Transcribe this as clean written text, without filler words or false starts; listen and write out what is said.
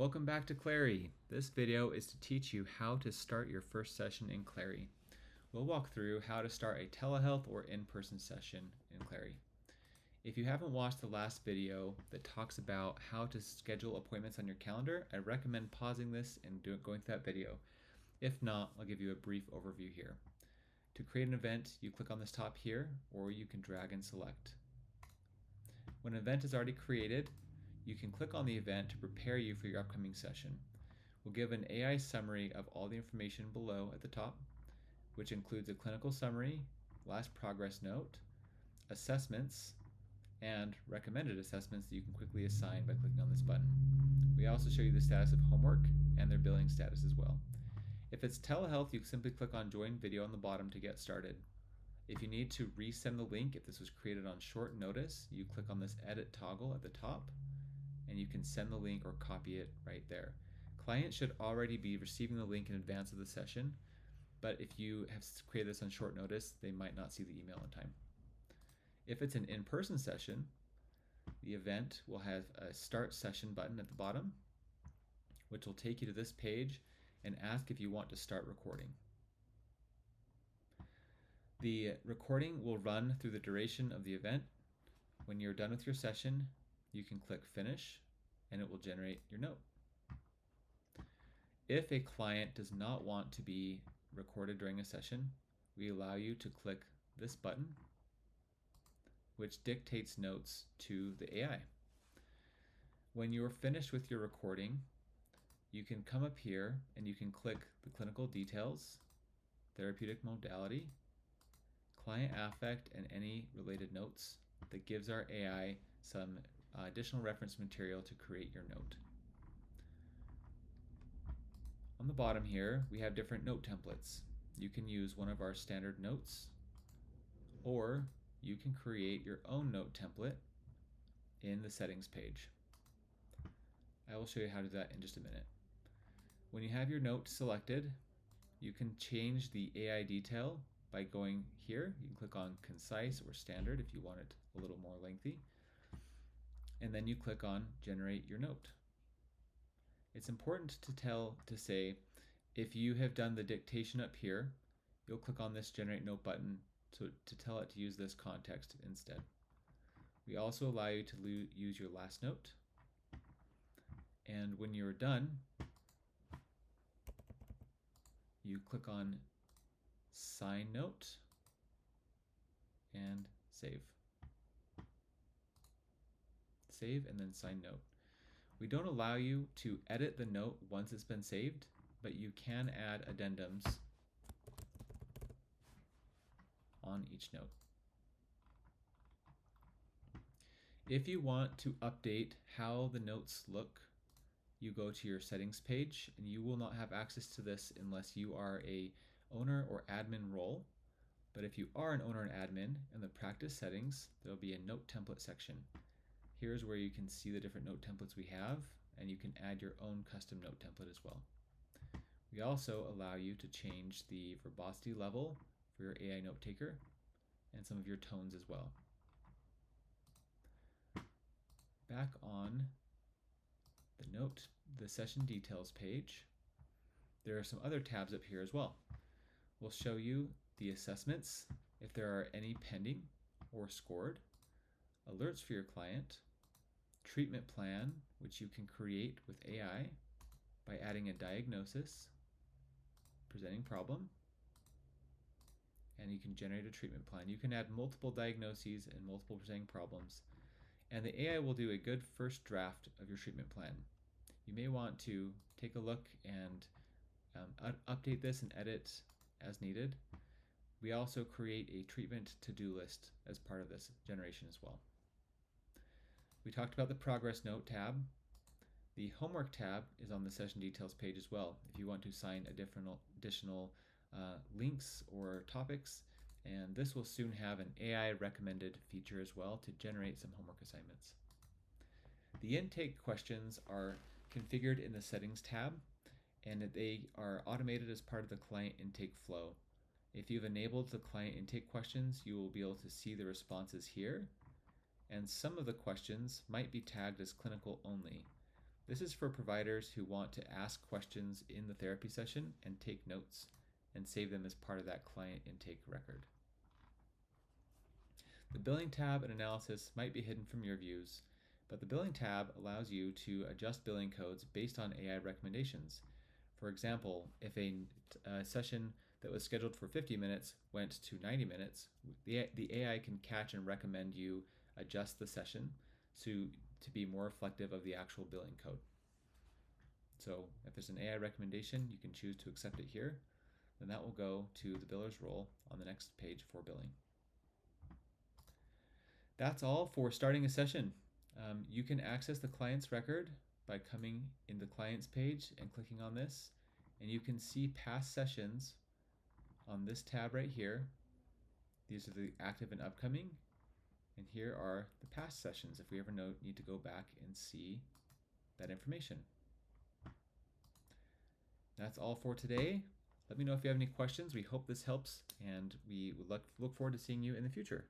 Welcome back to Clerie. This video is to teach you how to start your first session in Clerie. We'll walk through how to start a telehealth or in-person session in Clerie. If you haven't watched the last video that talks about how to schedule appointments on your calendar, I recommend pausing this and going through that video. If not, I'll give you a brief overview here. To create an event, you click on this top here, or you can drag and select. When an event is already created, you can click on the event to prepare you for your upcoming session. We'll give an AI summary of all the information below at the top, which includes a clinical summary, last progress note, assessments, and recommended assessments that you can quickly assign by clicking on this button. We also show you the status of homework and their billing status as well. If it's telehealth, you simply click on Join Video on the bottom to get started. If you need to resend the link, if this was created on short notice, you click on this Edit toggle at the top, and you can send the link or copy it right there. Clients should already be receiving the link in advance of the session, but if you have created this on short notice, they might not see the email in time. If it's an in-person session, the event will have a Start Session button at the bottom, which will take you to this page and ask if you want to start recording. The recording will run through the duration of the event. When you're done with your session, you can click Finish and it will generate your note. If a client does not want to be recorded during a session, we allow you to click this button, which dictates notes to the AI. When you're finished with your recording, you can come up here and you can click the clinical details, therapeutic modality, client affect, and any related notes that gives our AI some additional reference material to create your note. On the bottom here, we have different note templates. You can use one of our standard notes, or you can create your own note template in the settings page. I will show you how to do that in just a minute. When you have your note selected, you can change the AI detail by going here. You can click on concise or standard if you want it a little more lengthy. And then you click on generate your note. It's important to say if you have done the dictation up here, you'll click on this generate note button to tell it to use this context instead. We also allow you to use your last note. And when you're done, you click on sign note and save. Save and then sign note. We don't allow you to edit the note once it's been saved, but you can add addendums on each note. If you want to update how the notes look, you go to your settings page, and you will not have access to this unless you are a owner or admin role. But if you are an owner and admin, in the practice settings, there'll be a note template section. Here's where you can see the different note templates we have, and you can add your own custom note template as well. We also allow you to change the verbosity level for your AI note taker and some of your tones as well. Back on the session details page, there are some other tabs up here as well. We'll show you the assessments, if there are any pending or scored, alerts for your client, treatment plan, which you can create with AI by adding a diagnosis, presenting problem, and you can generate a treatment plan. You can add multiple diagnoses and multiple presenting problems, and the AI will do a good first draft of your treatment plan. You may want to take a look and update this and edit as needed. We also create a treatment to-do list as part of this generation as well. We talked about the progress note tab. The homework tab is on the session details page as well if you want to assign additional links or topics, and this will soon have an AI recommended feature as well to generate some homework assignments. The intake questions are configured in the settings tab, and they are automated as part of the client intake flow. If you've enabled the client intake questions, you will be able to see the responses here, and some of the questions might be tagged as clinical only. This is for providers who want to ask questions in the therapy session and take notes and save them as part of that client intake record. The billing tab and analysis might be hidden from your views, but the billing tab allows you to adjust billing codes based on AI recommendations. For example, if a session that was scheduled for 50 minutes went to 90 minutes, the AI can catch and recommend you adjust the session to be more reflective of the actual billing code. So if there's an AI recommendation, you can choose to accept it here, then that will go to the biller's role on the next page for billing. That's all for starting a session. You can access the client's record by coming in the client's page and clicking on this, and you can see past sessions on this tab right here. These are the active and upcoming, and here are the past sessions if we ever need to go back and see that information. That's all for today. Let me know if you have any questions. We hope this helps, and we would look forward to seeing you in the future.